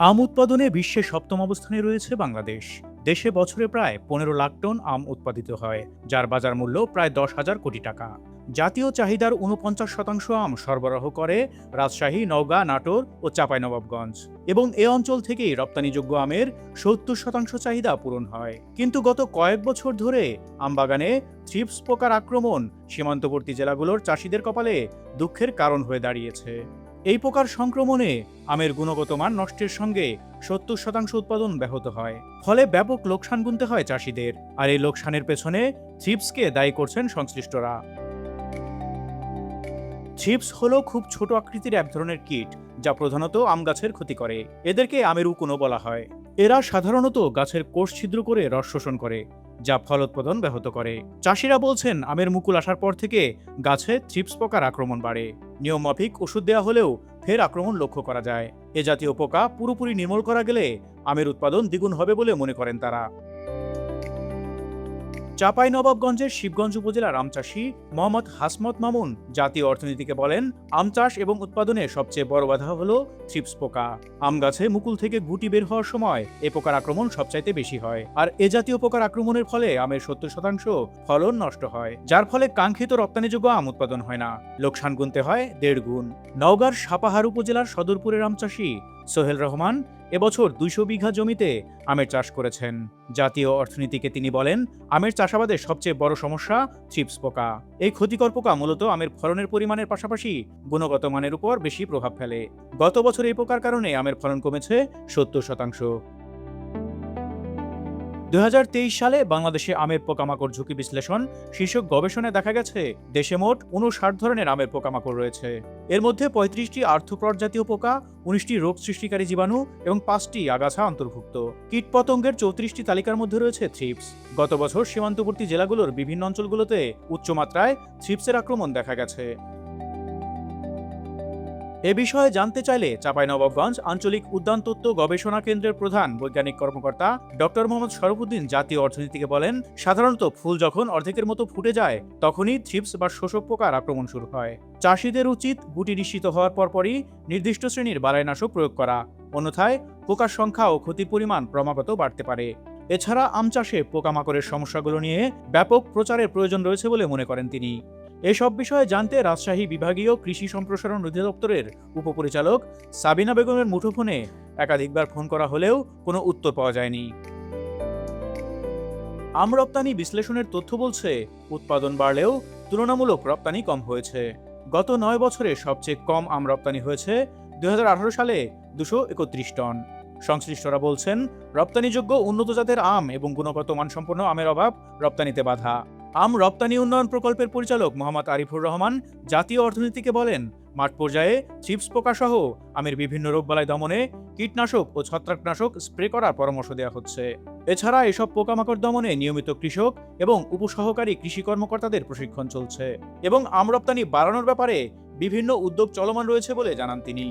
আম উৎপাদনে বিশ্বে সপ্তম অবস্থানে রয়েছে বাংলাদেশ। দেশে বছরে প্রায় ১৫ লাখ টন আম উৎপাদিত হয়, যার বাজার মূল্য প্রায় ১০,০০০ কোটি টাকা। জাতীয় চাহিদার ৪৯% আম সরবরাহ করে রাজশাহী, নওগাঁ, নাটোর ও চাঁপাইনবাবগঞ্জ, এবং এ অঞ্চল থেকেই রপ্তানিযোগ্য আমের ৭০% চাহিদা পূরণ হয়। কিন্তু গত কয়েক বছর ধরে আমবাগানে থ্রিপস পোকার আক্রমণ সীমান্তবর্তী জেলাগুলোর চাষিদের কপালে দুঃখের কারণ হয়ে দাঁড়িয়েছে। এই পোকার সংক্রমণে আমের গুণগত মান নষ্টের সঙ্গে ৭০% উৎপাদন ব্যাহত হয়, ফলে ব্যাপক লোকসান গুনতে হয় চাষিদের। আর এই লোকসানের পেছনে থ্রিপসকে দায়ী করছেন সংশ্লিষ্টরা। থ্রিপস হলো খুব ছোট আকৃতির এক ধরনের কীট, যা প্রধানত আম গাছের ক্ষতি করে। এদেরকে আমের উকুনও বলা হয়। এরা সাধারণত গাছের কোষ ছিদ্র করে রস শোষণ করে, যা ফলোৎপাদন ব্যাহত করে। চাষিরা বলছেন, আমের মুকুল আসার পর থেকে গাছে থ্রিপস পোকার আক্রমণ বাড়ে। নিয়মমাফিক ওষুধ দেওয়া হলেও ফের আক্রমণ লক্ষ্য করা যায়। এ জাতীয় পোকা পুরোপুরি নির্মূল করা গেলে আমের উৎপাদন দ্বিগুণ হবে বলে মনে করেন তারা। চাঁপাইনবাবগঞ্জের শিবগঞ্জ উপজেলার আম চাষী মোহাম্মদ হাসমত মামুন জাতীয় অর্থনীতিকে বলেন, আম চাষ এবং উৎপাদনে সবচেয়ে বড় বাধা হলো থ্রিপস পোকা। আম গাছে মুকুল থেকে গুটি বের হওয়ার সময় এ পোকার আক্রমণ সবচাইতে বেশি হয়। আর এ জাতীয় পোকার আক্রমণের ফলে আমের ৭০% ফলন নষ্ট হয়, যার ফলে কাঙ্ক্ষিত রপ্তানিযোগ্য আম উৎপাদন হয় না। লোকসান গুনতে হয় ১.৫ গুণ। নওগাঁর সাপাহার উপজেলার সদরপুরের আম চাষী সোহেল রহমান এবছর ২০০ বিঘা জমিতে আমের চাষ করেছেন। জাতীয় অর্থনীতিকে তিনি বলেন, আমের চাষাবাদের সবচেয়ে বড় সমস্যা থ্রিপস পোকা। এই ক্ষতিকর পোকা মূলত আমের ফলনের পরিমাণের পাশাপাশি গুণগত মানের উপর বেশি প্রভাব ফেলে। গত বছর এই পোকার কারণে আমের ফলন কমেছে ৭০%। ২০২৩ সালে বাংলাদেশে আমের পোকামাকড় ঝুঁকি বিশ্লেষণ শীর্ষক গবেষণায় দেখা গেছে, দেশে মোট ৫৯ ধরনের আমের পোকামাকড় রয়েছে। এর মধ্যে ৩৫টি আর্থ্রোপড জাতীয় পোকা, ১৯টি রোগ সৃষ্টিকারী জীবাণু এবং ৫টি আগাছা অন্তর্ভুক্ত। কীটপতঙ্গের ৩৪টি তালিকার মধ্যে রয়েছে থ্রিপস। গত বছর সীমান্তবর্তী জেলাগুলোর বিভিন্ন অঞ্চলগুলোতে উচ্চমাত্রায় থ্রিপসের আক্রমণ দেখা গেছে। এ বিষয়ে জানতে চাইলে চাঁপাইনবাবগঞ্জ আঞ্চলিক উদ্যান তত্ত্ব গবেষণা কেন্দ্রের প্রধান বৈজ্ঞানিক কর্মকর্তা ডক্টর মোহাম্মদ শরফুদ্দিন জাতীয় অর্থনীতিকে বলেন, সাধারণত ফুল যখন অর্ধেকের মতো ফুটে যায় তখনই থ্রিপস বা শোষক পোকার আক্রমণ শুরু হয়। চাষিদের উচিত গুটি নিশ্চিত হওয়ার পরপরই নির্দিষ্ট শ্রেণীর বালাইনাশক প্রয়োগ করা, অন্যথায় পোকার সংখ্যা ও ক্ষতির পরিমাণ ক্রমাগত বাড়তে পারে। এছাড়া আম চাষে পোকামাকড়ের সমস্যাগুলো নিয়ে ব্যাপক প্রচারের প্রয়োজন রয়েছে বলে মনে করেন তিনি। এসব বিষয়ে জানতে রাজশাহী বিভাগীয় কৃষি সম্প্রসারণ অধিদপ্তরের উপপরিচালক সাবিনা বেগমের মুঠোফোনে একাধিকবার ফোন করা হলেও কোনো উত্তর পাওয়া যায়নি। আম রপ্তানি বিশ্লেষণের তথ্য বলছে, উৎপাদন বাড়লেও তুলনামূলক রপ্তানি কম হয়েছে। গত ৯ বছরে সবচেয়ে কম আম রপ্তানি হয়েছে ২০১৮ সালে ২৩১ টন। সংশ্লিষ্টরা বলছেন, রপ্তানিযোগ্য উন্নত জাতের আম এবং গুণগত মানসম্পন্ন আমের অভাব রপ্তানিতে বাধা। আম রপ্তানি উন্নয়ন প্রকল্পের পরিচালক মোহাম্মদ আরিফুর রহমান জাতীয় অর্থনীতিকে বলেন, মাঠ পর্যায়ে থ্রিপস পোকা সহ আমের বিভিন্ন রোগবালাই দমনে কীটনাশক ও ছত্রাকনাশক স্প্রে করার পরামর্শ দেওয়া হচ্ছে। এছাড়া এসব পোকামাকড় দমনে নিয়মিত কৃষক এবং উপসহকারী কৃষি কর্মকর্তাদের প্রশিক্ষণ চলছে এবং আম রপ্তানি বাড়ানোর ব্যাপারে বিভিন্ন উদ্যোগ চলমান রয়েছে বলে জানান তিনি।